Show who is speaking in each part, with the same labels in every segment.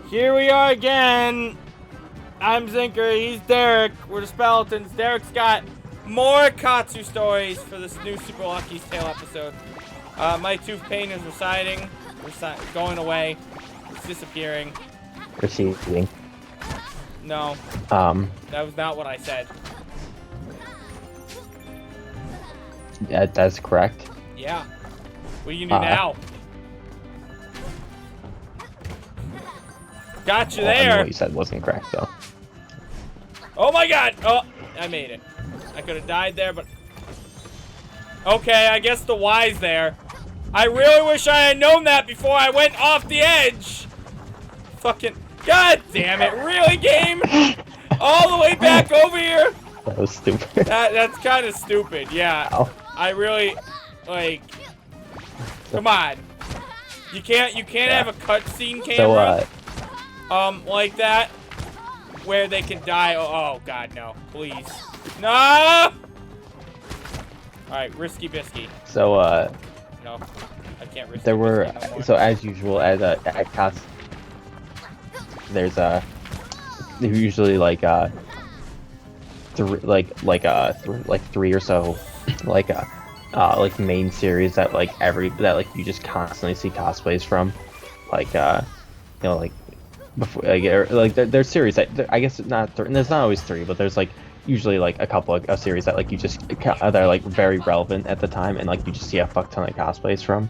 Speaker 1: Here we are again. I'm Zinker, he's Derek. We're the Speletons. Derek's got more Katsu stories for this new Super Lucky's Tale episode. My tooth pain is receding. Going away. It's disappearing.
Speaker 2: Receding.
Speaker 1: No. That was not what I said.
Speaker 2: Yeah, that's correct.
Speaker 1: Yeah. What do you do now? Gotcha
Speaker 2: Well,
Speaker 1: there.
Speaker 2: I mean, what you said wasn't correct, though.
Speaker 1: Oh my god! Oh, I made it. I could have died there, but... Okay, I guess the Y's there. I really wish I had known that before I went off the edge. Fucking... God damn it. Really, game? All the way back over here?
Speaker 2: That was stupid.
Speaker 1: That's kind of stupid, yeah.
Speaker 2: Ow.
Speaker 1: I really... Like... Come on. You can't have a cutscene camera. Like that, where they can die. Oh God, no! Please, no! All right, risky bisky.
Speaker 2: So
Speaker 1: No, I can't risk.
Speaker 2: there were
Speaker 1: no more.
Speaker 2: so as usual at Kast, there's usually like three or so like main series that you just constantly see cosplays from, before there's series that I guess it's not there's not always three, but there's like usually like a couple of series that like you just that are like very relevant at the time, and like you just see a fuck ton of cosplays from.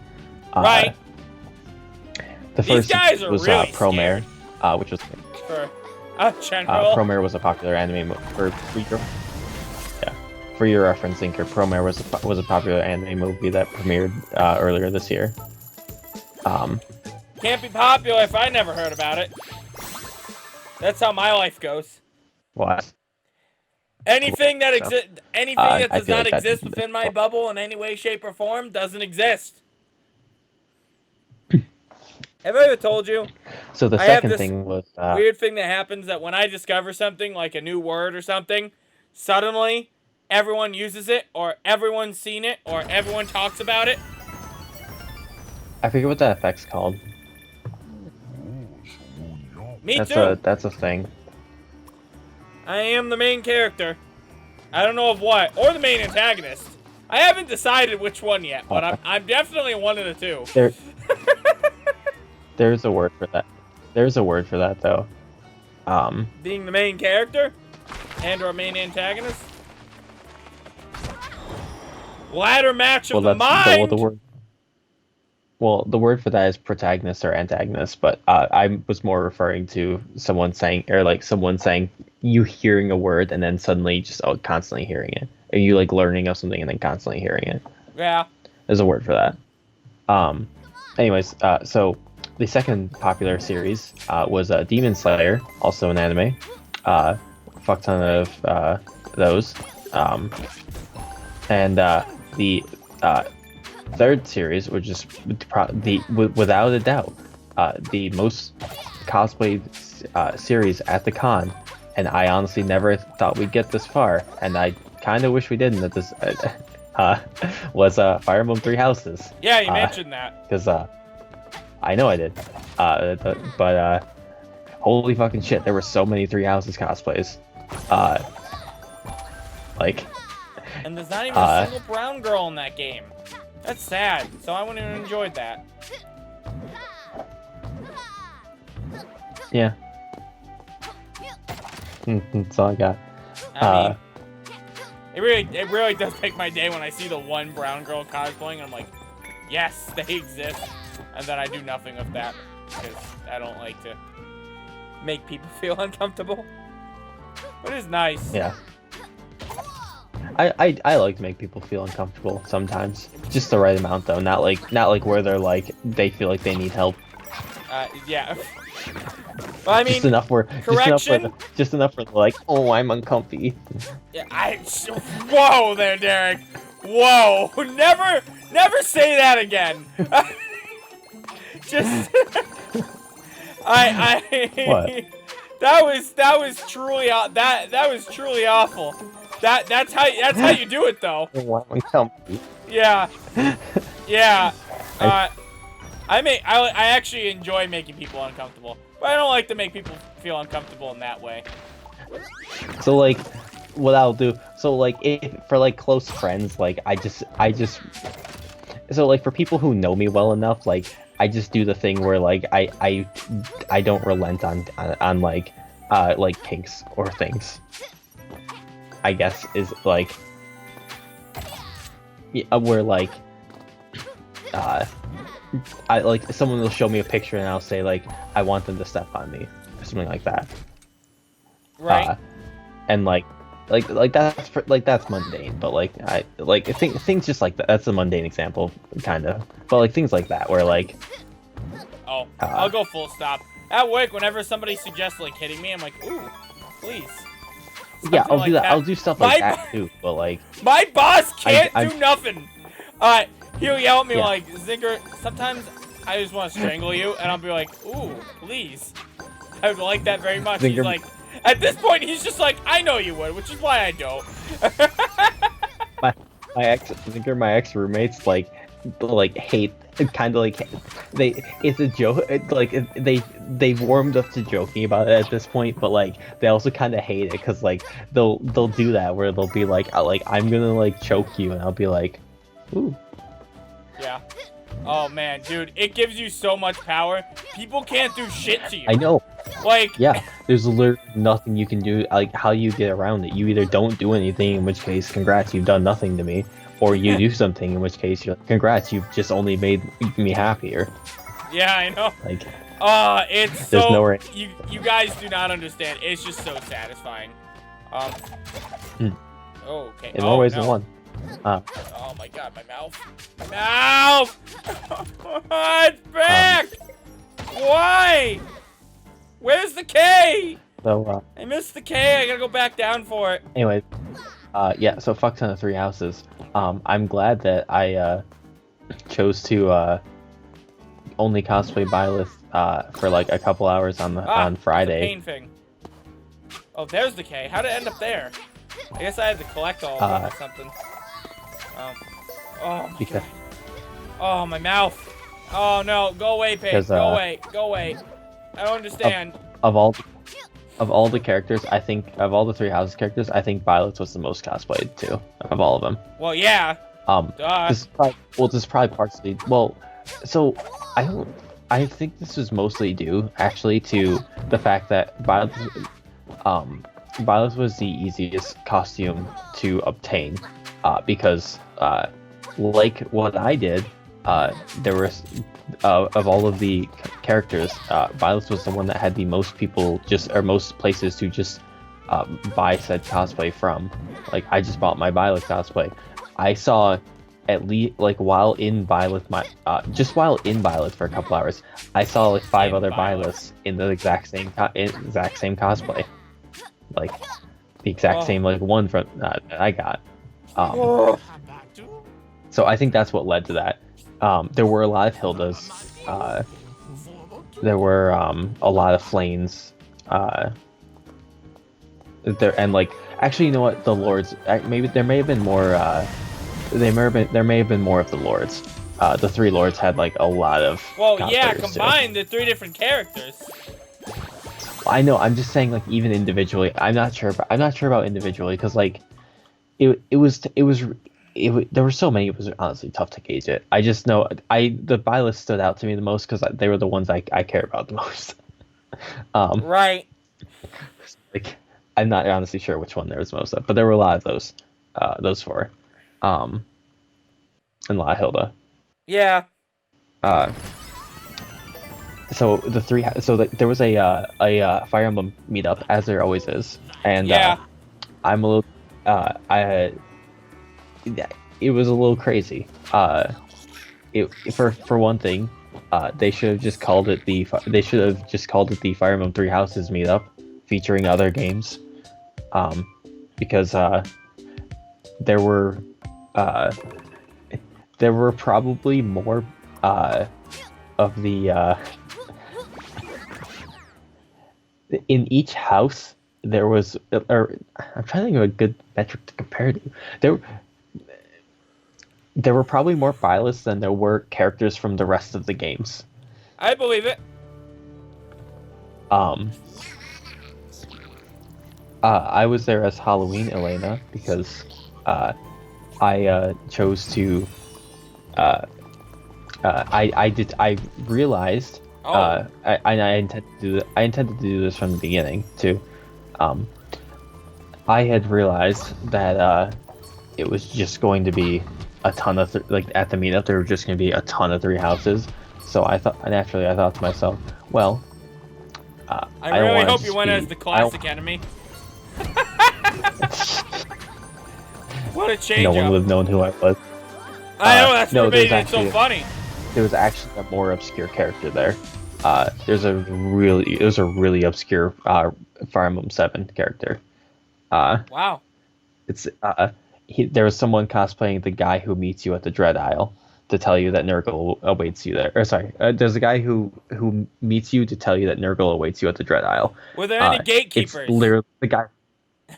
Speaker 1: Right.
Speaker 2: The
Speaker 1: These
Speaker 2: first
Speaker 1: guys are
Speaker 2: was
Speaker 1: really
Speaker 2: Promare, which was
Speaker 1: for general.
Speaker 2: Promare was a popular anime for your reference, Zinker. Promare was a popular anime movie that premiered earlier this year.
Speaker 1: Can't be popular if I never heard about it. That's how my life goes.
Speaker 2: What?
Speaker 1: Anything that does not
Speaker 2: like
Speaker 1: exist within my bubble in any way, shape, or form doesn't exist. Have I ever told you?
Speaker 2: So the second thing was
Speaker 1: weird thing that happens that when I discover something like a new word or something, suddenly everyone uses it, or everyone's seen it, or everyone talks about it.
Speaker 2: I forget what that effect's called.
Speaker 1: Me too.
Speaker 2: That's a thing.
Speaker 1: I am the main character. I don't know of what, or the main antagonist. I haven't decided which one yet, but I'm definitely one of the two.
Speaker 2: There's a word for that. There's a word for that though.
Speaker 1: Being the main character, and/or main antagonist. Ladder match of the mind.
Speaker 2: The word for that is protagonist or antagonist, but I was more referring to someone saying you hearing a word and then suddenly just constantly hearing it, or you like learning of something and then constantly hearing it.
Speaker 1: Yeah.
Speaker 2: There's a word for that. Anyways, so the second popular series was Demon Slayer, also an anime. Fuck ton of those. And the third series, which is without a doubt the most cosplayed series at the con, and I honestly never thought we'd get this far, and I kind of wish we didn't. That this was Fire Emblem Three Houses.
Speaker 1: Yeah, you mentioned that.
Speaker 2: Because I know I did, but holy fucking shit, there were so many Three Houses cosplays.
Speaker 1: And there's not even a single brown girl in that game. That's sad, so I wouldn't have enjoyed that.
Speaker 2: Yeah. That's all I got.
Speaker 1: I mean, it really does make my day when I see the one brown girl cosplaying and I'm like, yes, they exist. And then I do nothing with that because I don't like to make people feel uncomfortable. But it's nice.
Speaker 2: Yeah. I like to make people feel uncomfortable sometimes. Just the right amount though, not like where they're like they feel like they need help.
Speaker 1: Yeah. Well, I mean,
Speaker 2: just enough where like, oh, I'm uncomfy.
Speaker 1: Yeah, whoa there, Derek. Whoa. Never say that again. Just
Speaker 2: What?
Speaker 1: That was truly awful. That's how you do it though.
Speaker 2: Oh, I'm uncomfy.
Speaker 1: Yeah. Yeah. I actually enjoy making people uncomfortable, but I don't like to make people feel uncomfortable in that way.
Speaker 2: So like, what I'll do, so like, if for like close friends, like I just, so like for people who know me well enough, like I just do the thing where like I don't relent on like kinks or things. I guess is like, yeah, where like, I like someone will show me a picture and I'll say like I want them to step on me or something like that.
Speaker 1: Right.
Speaker 2: And like that's mundane, but like I like things just like that. That's a mundane example, kind of. But like things like that, where like,
Speaker 1: oh, I'll go full stop at work. Whenever somebody suggests like hitting me, I'm like, ooh, please. Something
Speaker 2: yeah, I'll
Speaker 1: like
Speaker 2: do that.
Speaker 1: that.
Speaker 2: I'll do stuff like that too. But like,
Speaker 1: my boss can't
Speaker 2: I
Speaker 1: do nothing. He'll yell at me
Speaker 2: Yeah.
Speaker 1: like, Zinker. Sometimes I just want to strangle you, and I'll be like, ooh, please. I would like that very much. He's
Speaker 2: Zinker-
Speaker 1: like, at this point, he's just like, I know you would, which is why I don't.
Speaker 2: my ex roommates like hate, kind of like, it's a joke, like they warmed up to joking about it at this point, but like they also kind of hate it because like they'll do that where they'll be like I'm gonna like choke you, and I'll be like, ooh.
Speaker 1: Yeah. Oh man, dude, it gives you so much power. People can't do shit to you.
Speaker 2: I know.
Speaker 1: Like,
Speaker 2: Yeah, there's literally nothing you can do. Like, how you get around it? You either don't do anything, in which case, congrats, you've done nothing to me, or you do something, in which case, you're like, congrats, you've just only made me happier.
Speaker 1: yeah, I know.
Speaker 2: Like,
Speaker 1: it's
Speaker 2: there's
Speaker 1: so
Speaker 2: nowhere.
Speaker 1: you guys do not understand. It's just so satisfying. Okay.
Speaker 2: In more ways
Speaker 1: no.
Speaker 2: than one.
Speaker 1: Oh my god, my mouth. My mouth! It's back! Why? Where's the K?
Speaker 2: So,
Speaker 1: I missed the K. I gotta go back down for it.
Speaker 2: anyway, yeah. So fuck ton of three houses. I'm glad that I chose to only cosplay Byleths for like a couple hours on Friday.
Speaker 1: The pain thing. Oh, there's the K. How'd it end up there? I guess I had to collect all of them or something. Oh my
Speaker 2: Because
Speaker 1: god. Oh, my mouth. Oh no, go away, Paige. Go away. Go away. I don't understand.
Speaker 2: of all the characters, I think of all the three houses characters, I think Byleths was the most cosplayed too of all of them.
Speaker 1: Well, yeah. Duh.
Speaker 2: This is probably partially. Well, so I think this was mostly due actually to the fact that Byleths was the easiest costume to obtain, because like what I did, there was of all of the characters, Byleths was the one that had the most people most places to just buy said cosplay from. Like, I just bought my Byleth cosplay. I saw at least, like, while in Byleth for a couple hours, I saw like 5 other Byleths in the exact same cosplay, like the exact same like one from that I got. So I think that's what led to that. There were a lot of Hildas. There were a lot of Flames. There, and like, actually, you know what? The Lords. Maybe there may have been more. There may have been more of the Lords. The 3 Lords had like a lot of.
Speaker 1: Well, yeah,
Speaker 2: cosplayers,
Speaker 1: combined, they're 3 different characters.
Speaker 2: I know. I'm just saying, like, even individually, I'm not sure about individually, because like, there were so many. It was honestly tough to gauge it. I just know the Byleths stood out to me the most because they were the ones I care about the most.
Speaker 1: Right.
Speaker 2: Like, I'm not honestly sure which one there was most of, but there were a lot of those 4, and a lot of Hilda.
Speaker 1: Yeah.
Speaker 2: So there was a Fire Emblem meetup, as there always is, and
Speaker 1: Yeah.
Speaker 2: I'm a little it was a little crazy. For one thing, they should have just called it the Fire Emblem Three Houses meetup, featuring other games, because there were probably more of the in each house. There was, or I'm trying to think of a good metric to compare to. there were probably more Byleths than there were characters from the rest of the games.
Speaker 1: I believe it.
Speaker 2: Um, I was there as Halloween Elena because I chose to. Uh, I realized.
Speaker 1: Oh.
Speaker 2: I intended to do this from the beginning too. Um, I had realized that it was just going to be a ton of like at the meetup there were just going to be a ton of 3 houses. So I thought naturally I thought to myself, well,
Speaker 1: I
Speaker 2: don't
Speaker 1: really
Speaker 2: want it
Speaker 1: hope
Speaker 2: to
Speaker 1: you
Speaker 2: just
Speaker 1: went
Speaker 2: be-
Speaker 1: as the
Speaker 2: I don't-
Speaker 1: classic enemy. What a change
Speaker 2: no one
Speaker 1: up.
Speaker 2: would have known who I was.
Speaker 1: I know, that's
Speaker 2: no,
Speaker 1: what made
Speaker 2: there's
Speaker 1: it so
Speaker 2: actually-
Speaker 1: funny.
Speaker 2: There was actually a more obscure character there. There's a really obscure Fire Emblem 7 character.
Speaker 1: Wow.
Speaker 2: It's there was someone cosplaying the guy who meets you at the Dread Isle to tell you that Nurgle awaits you there. Or sorry, there's a guy who meets you to tell you that Nurgle awaits you at the Dread Isle.
Speaker 1: Were there any
Speaker 2: It's
Speaker 1: gatekeepers?
Speaker 2: literally the guy.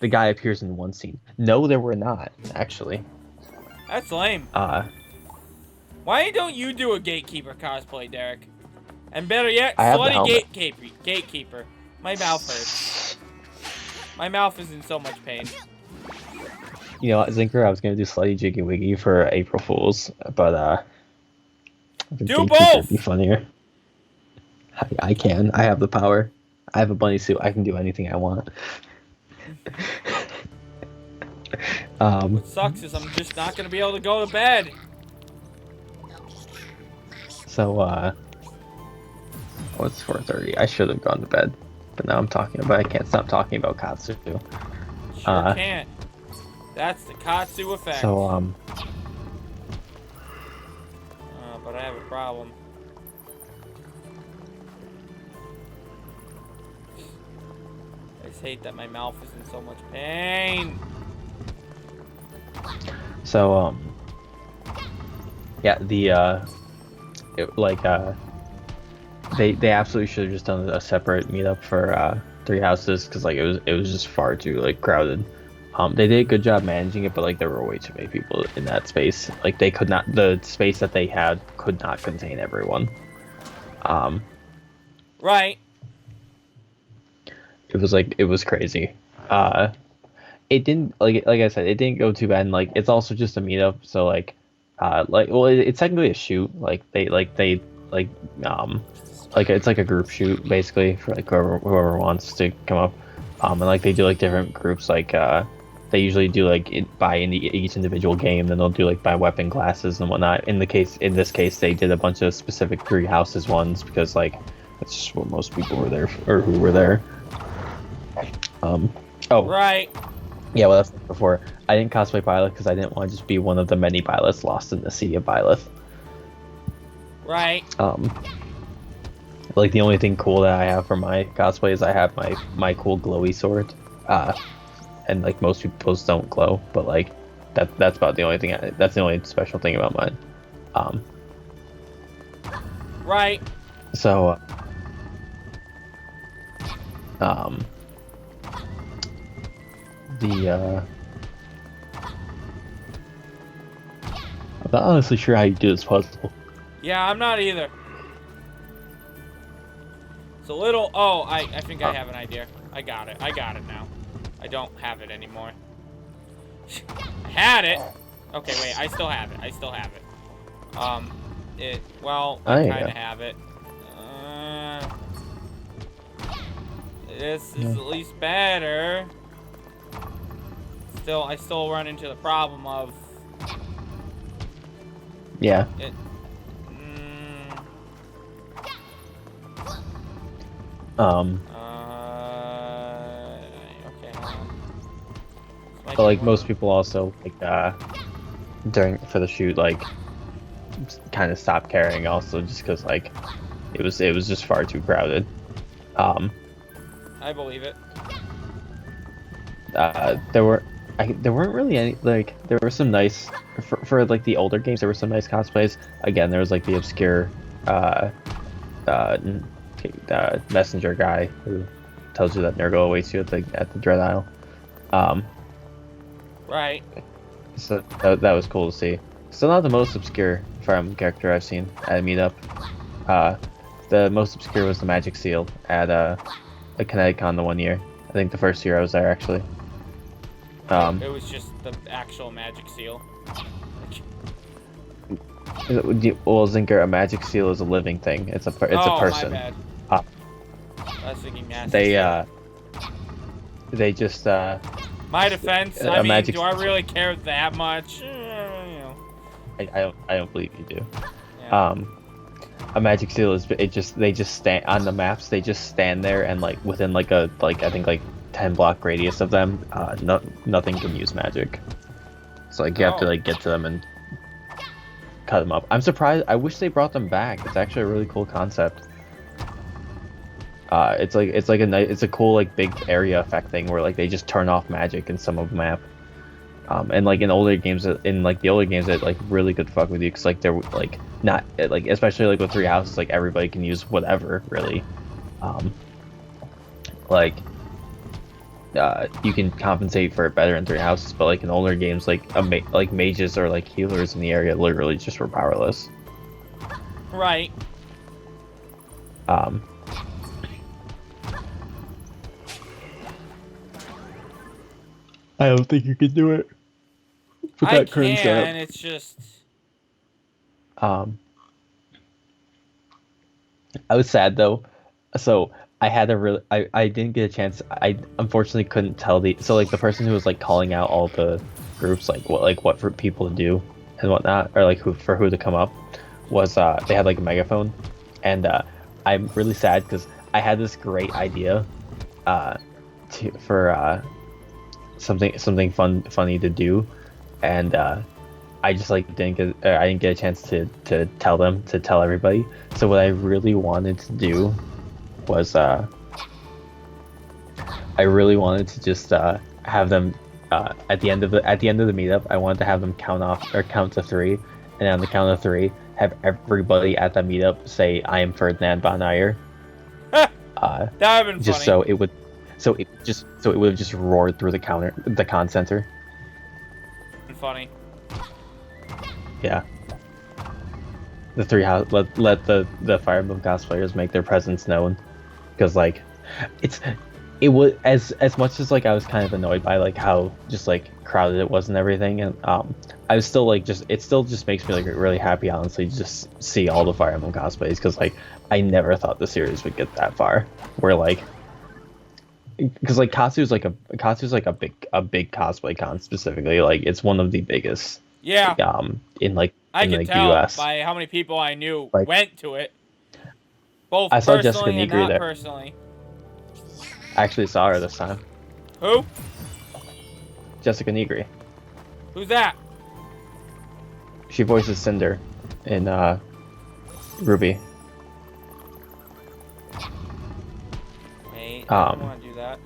Speaker 2: The guy appears in one scene. No, there were not actually.
Speaker 1: That's lame. Why don't you do a gatekeeper cosplay, Derek? And better yet,
Speaker 2: I have the
Speaker 1: slutty
Speaker 2: helmet.
Speaker 1: gatekeeper. My mouth hurts. My mouth is in so much pain.
Speaker 2: You know what, Zinker? I was gonna do Slutty Jiggy Wiggy for April Fools, but I think
Speaker 1: Do
Speaker 2: Gatekeeper
Speaker 1: both!
Speaker 2: would be funnier. I can. I have the power. I have a bunny suit. I can do anything I want.
Speaker 1: What sucks is I'm just not gonna be able to go to bed.
Speaker 2: So oh, it's 4:30. I should have gone to bed, but now I'm talking about. I can't stop talking about Katsu.
Speaker 1: Sure can't. That's the Katsu effect.
Speaker 2: So
Speaker 1: but I have a problem. I just hate that my mouth is in so much pain.
Speaker 2: So yeah, they absolutely should have just done a separate meetup for 3 houses because like it was just far too like crowded. They did a good job managing it, but like there were way too many people in that space. Like the space that they had could not contain everyone.
Speaker 1: Right.
Speaker 2: It was crazy. It didn't like I said, it didn't go too bad. And like it's also just a meetup, so it's technically a shoot. Like it's like a group shoot basically for like whoever wants to come up. And like they do like different groups. Like they usually do like each individual game. Then they'll do like by weapon classes and whatnot. In this case, they did a bunch of specific 3 houses ones because like that's just what most people were there or who were there.
Speaker 1: Right.
Speaker 2: Yeah, well, that's before. I didn't cosplay Byleth because I didn't want to just be one of the many Byleths lost in the sea of Byleth.
Speaker 1: Right.
Speaker 2: Like the only thing cool that I have for my cosplay is I have my cool glowy sword. And like most people's don't glow, but like that's about the only thing. That's the only special thing about mine.
Speaker 1: Right.
Speaker 2: So. I'm not honestly sure how you do this puzzle.
Speaker 1: Yeah, I'm not either. It's a little... Oh, I think I have an idea. I got it now. I don't have it anymore. I had it. Okay, wait. I still have it. Well, I kind of have it. This is at least better. I still run into the problem of...
Speaker 2: Yeah.
Speaker 1: Okay.
Speaker 2: But like most people also like for the shoot like kind of stopped caring also just because like it was just far too crowded.
Speaker 1: I believe it.
Speaker 2: There weren't really any like there were some nice for like the older games there were some nice cosplays. Again, there was like the obscure messenger guy who tells you that Nurgle awaits you at the Dread Isle.
Speaker 1: Right.
Speaker 2: So that was cool to see. Still not the most obscure Fire Emblem character I've seen at a meetup. The most obscure was the Magic Seal at a Kineticon the one year. I think the first year I was there actually.
Speaker 1: It was just the actual Magic Seal.
Speaker 2: Well, Zinker, a Magic Seal is a living thing. It's a person.
Speaker 1: My bad. I was thinking Magic
Speaker 2: They just
Speaker 1: My defense, I mean, do I really care that much? You know.
Speaker 2: I don't believe you do.
Speaker 1: Yeah.
Speaker 2: A Magic Seal is they just stand on the maps. They just stand there and like within like I think like 10 block radius of them, nothing can use magic. So like you have to like get to them and cut them up. I'm surprised. I wish they brought them back. It's actually a really cool concept. It's a cool like big area effect thing where like they just turn off magic in some of the map. And like in the older games that like really could fuck with you because like they're like not like especially like with 3 houses like everybody can use whatever really. You can compensate for it better in 3 houses, but like in older games like like mages or like healers in the area literally just were powerless.
Speaker 1: Right.
Speaker 2: I don't think you could do it.
Speaker 1: I can, it's just...
Speaker 2: I was sad though. So I had a really... I didn't get a chance. I unfortunately couldn't tell so like the person who was like calling out all the groups what for people to do and whatnot, or like who to come up was they had like a megaphone, and I'm really sad because I had this great idea for something funny to do, and I just like I didn't get a chance to tell everybody. So what I really wanted to do was I really wanted to just have them at the end of the meetup. I wanted to have them count to 3, and on the count of 3, have everybody at the meetup say "I am Ferdinand von Ayer."
Speaker 1: That would have been
Speaker 2: just
Speaker 1: funny.
Speaker 2: So it would have just roared through the con center.
Speaker 1: Funny.
Speaker 2: Yeah. The 3 house let the Fire Emblem cosplayers make their presence known, because like it was as much as like I was kind of annoyed by like how just like crowded it was and everything, and I was still like it still just makes me like really happy honestly to just see all the Fire Emblem cosplays, because like I never thought the series would get that far where like, because like Katsu's like a big cosplay con specifically, like it's one of the biggest.
Speaker 1: Yeah.
Speaker 2: In like
Speaker 1: I could tell
Speaker 2: US.
Speaker 1: by how many people I knew
Speaker 2: like,
Speaker 1: went to it. Both
Speaker 2: I saw
Speaker 1: personally
Speaker 2: Jessica
Speaker 1: and
Speaker 2: Negri
Speaker 1: not
Speaker 2: there.
Speaker 1: personally.
Speaker 2: I actually saw her this time.
Speaker 1: Who?
Speaker 2: Jessica Negri.
Speaker 1: Who's that?
Speaker 2: She voices Cinder in Ruby.
Speaker 1: Wait, I don't want to do that.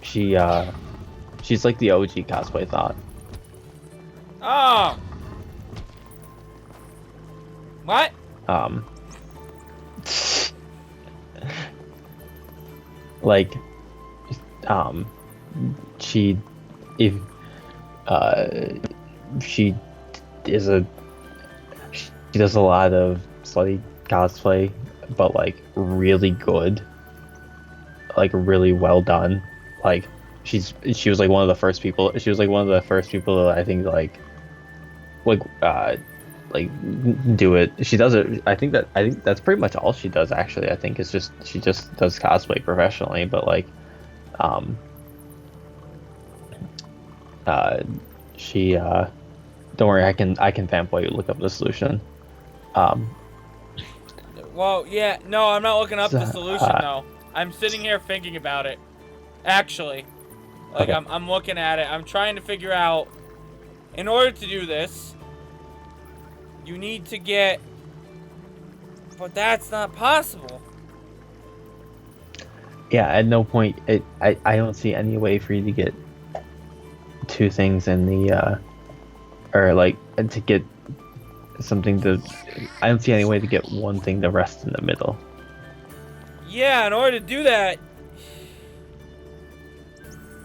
Speaker 2: She's like the OG cosplay thought.
Speaker 1: Oh. What?
Speaker 2: Like, she does a lot of slutty cosplay, but like really good, like really well done. Like she was like one of the first people. She was like one of the first people that I think like do it. She does it. I think that's pretty much all she does actually. I think it's just she just does cosplay professionally, but like she don't worry, I can fanboy look up the solution.
Speaker 1: Well, yeah, no, I'm not looking up the solution though. I'm sitting here thinking about it. Actually, like
Speaker 2: okay.
Speaker 1: I'm looking at it. I'm trying to figure out, in order to do this, you need to get, but that's not possible.
Speaker 2: Yeah, at no point I don't see any way for you to get 2 things in the or like to get something to. I don't see any way to get one thing to rest in the middle.
Speaker 1: Yeah, in order to do that,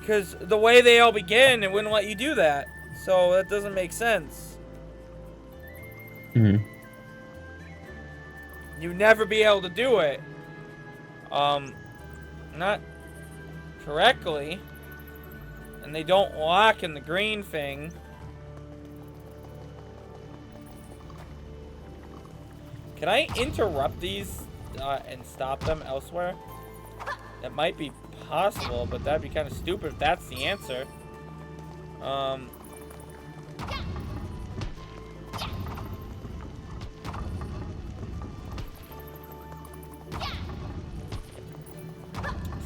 Speaker 1: because the way they all begin, it wouldn't let you do that, so that doesn't make sense.
Speaker 2: Mhm.
Speaker 1: You never be able to do it. Not correctly. And they don't lock in the green thing. Can I interrupt these and stop them elsewhere? That might be possible, but that'd be kind of stupid if that's the answer.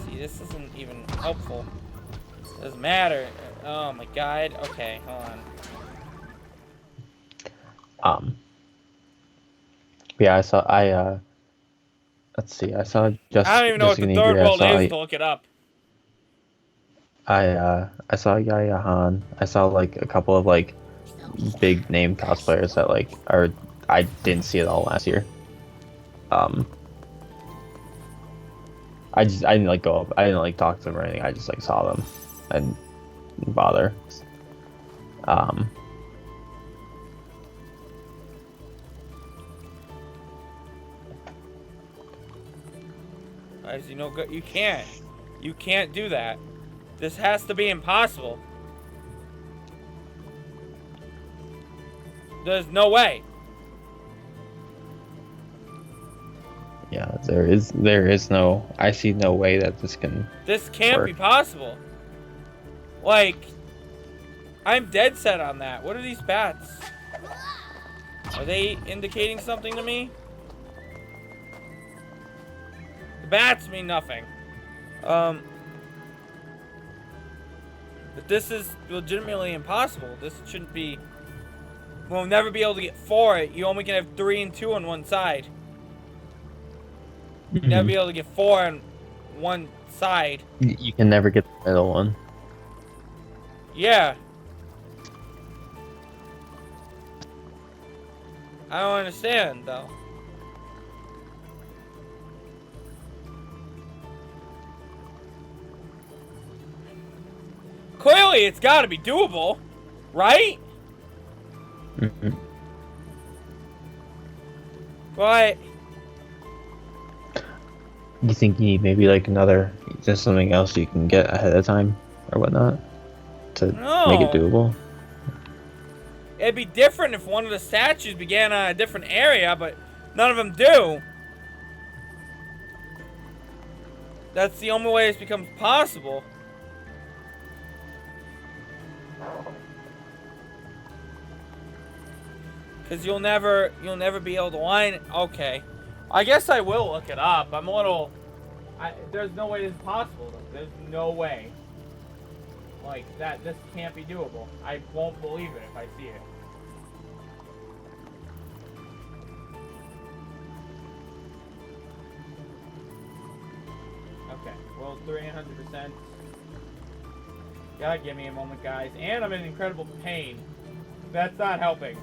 Speaker 1: See, this isn't even helpful. Doesn't matter. Oh my god. Okay, hold on.
Speaker 2: Yeah, let's see. I saw
Speaker 1: I don't even know what the third world is to look it up.
Speaker 2: I saw Yaya Han. I saw like a couple of like big name cosplayers that like I didn't see it all last year. I didn't like go up. I didn't like talk to them or anything. I just like saw them and didn't bother.
Speaker 1: Guys, you know, you can't. You can't do that. This has to be impossible. There's no way.
Speaker 2: Yeah, there is no. I see no way that this can.
Speaker 1: This can't
Speaker 2: work.
Speaker 1: be possible. Like, I'm dead set on that. What are these bats? Are they indicating something to me? The bats mean nothing. But this is legitimately impossible. This shouldn't be. We'll never be able to get 4. You only can have 3 and 2 on one side. You'll never be able to get 4 on one side.
Speaker 2: You can never get the middle one.
Speaker 1: Yeah. I don't understand, though. Clearly, it's got to be doable, right? But
Speaker 2: You think you need maybe like just something else you can get ahead of time or whatnot to make it doable?
Speaker 1: It'd be different if one of the statues began on a different area, but none of them do. That's the only way this becomes possible. Because you'll never be able to line it. Okay. I guess I will look it up. I'm a little... there's no way this is possible, though. There's no way. Like, this can't be doable. I won't believe it if I see it. Okay. Well, 300%. Gotta give me a moment, guys. And I'm in incredible pain. That's not helping.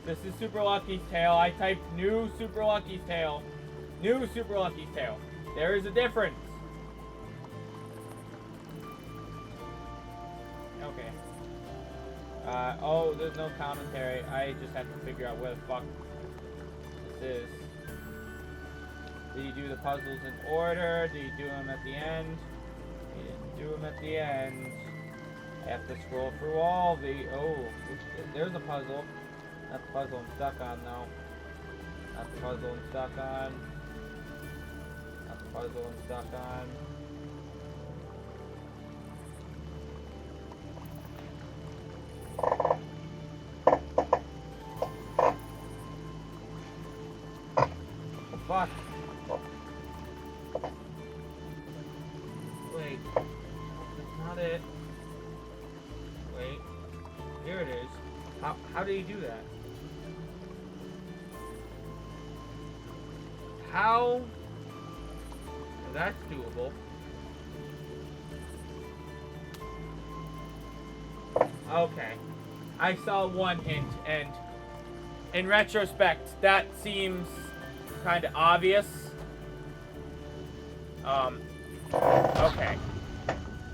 Speaker 1: This is Super Lucky's tail. I typed new Super Lucky's tail. New Super Lucky's tail. There is a difference. Okay. Oh, there's no commentary. I just have to figure out where the fuck this is. Did you do the puzzles in order? Did you do them at the end? You didn't do them at the end. I have to scroll through all the... Oh, there's a puzzle. Not the puzzle I'm stuck on, though. Not the puzzle I'm stuck on. Not the puzzle I'm stuck on. Fuck. Wait. That's not it. Wait. Here it is. How do you do that? How? That's doable. Okay. I saw one hint, and in retrospect, that seems kind of obvious. Okay.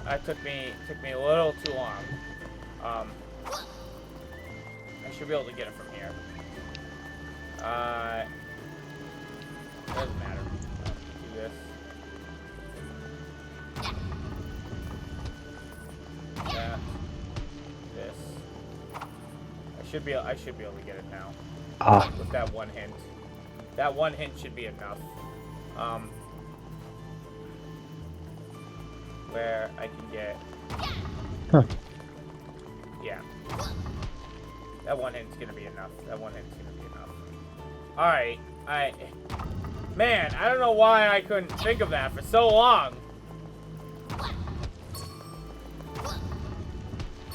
Speaker 1: That took me a little too long. I should be able to get it from here. Doesn't matter. Do this. That. This. I should be able to get it now. With that one hint. That one hint should be enough. Where I can get...
Speaker 2: Huh.
Speaker 1: Yeah. That one hint's gonna be enough. That one hint's gonna be enough. Alright. Man, I don't know why I couldn't think of that for so long.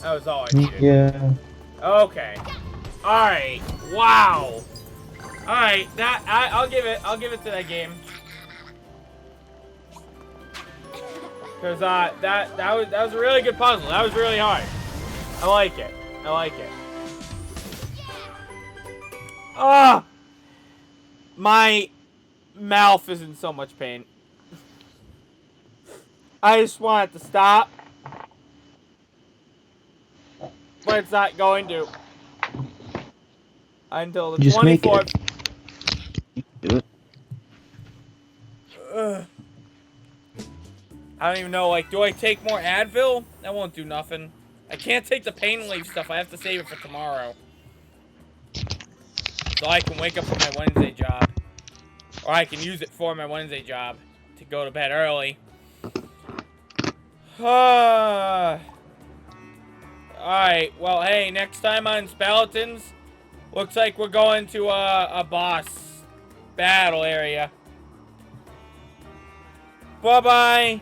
Speaker 1: That was all I needed.
Speaker 2: Yeah.
Speaker 1: Okay. Alright. Wow. Alright, I'll give it to that game. Cause that was a really good puzzle. That was really hard. I like it. I like it. Ah! My mouth is in so much pain. I just want it to stop. But it's not going to. Until the 24th.
Speaker 2: Make it. Do it.
Speaker 1: I don't even know, like, do I take more Advil? That won't do nothing. I can't take the pain relief stuff. I have to save it for tomorrow. So I can wake up for my Wednesday job. Or I can use it for my Wednesday job to go to bed early. Alright, well, hey, next time on Speletons, looks like we're going to a boss battle area. Bye-bye.